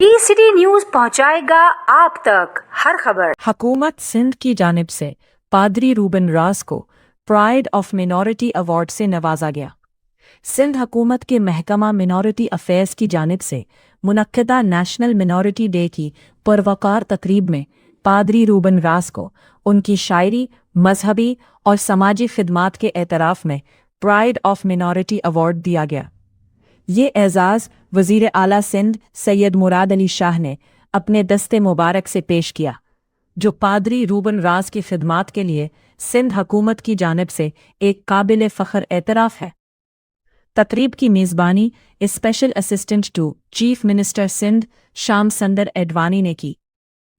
P city news पहुंचाएगा आप तक हर खबर। हुकूमत सिंध की जानिब से पादरी रूबन रास को प्राइड ऑफ मिनॉरिटी अवार्ड से नवाजा गया। सिंध हुकूमत के महकमा मिनॉरिटी अफेयर्स की जानिब से मुनक्किदा नेशनल मिनॉरिटी डे की पुरवकार तकरीब में पादरी रूबन रास को उनकी शायरी, मजहबी और समाजी खिदमात के एतराफ़ में प्राइड ऑफ मिनॉरिटी अवार्ड दिया गया। ये एजाज़ वज़ीर आला सिंध सैयद मुराद अली शाह ने अपने दस्ते मुबारक से पेश किया, जो पादरी रूबन रास की खिदमात के लिए सिंध हुकूमत की जानिब से एक काबिल फ़ख्र एतराफ़ है। तकरीब की मेज़बानी special assistant to chief minister Sindh Sham Sunder Advani ने की,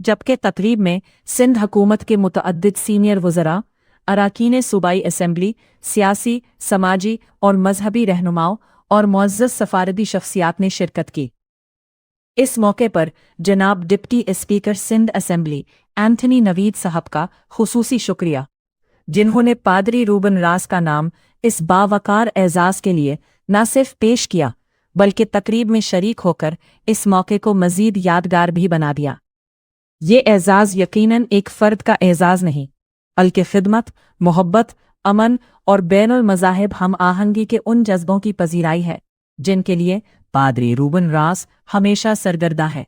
जबकि तकरीब में सिंध हुकूमत के मुतअद्दिद सीनियर वज़रा, अराकीन सूबाई असम्बली, सियासी, समाजी और मजहबी रहनुमाओं और मुअज़्ज़ज़ सफ़ारती शख्सियात ने शिरकत की। इस मौके पर जनाब deputy speaker Sindh assembly Anthony Naveed साहब का खुसूसी शुक्रिया, जिन्होंने पादरी रूबन रास का नाम इस बावकार एजाज़ के लिए न सिर्फ पेश किया बल्कि तकरीब में शरीक होकर इस मौके को मज़ीद यादगार भी बना दिया। ये एजाज़ यकीनन एक फ़र्द का एजाज़ नहीं, बल्कि खिदमत, मोहब्बत, अमन और बैनुल मज़ाहिब हम आहंगी के उन जज्बों की पजीराई है जिनके लिए पादरी रूबन रास हमेशा सरगर्दा है।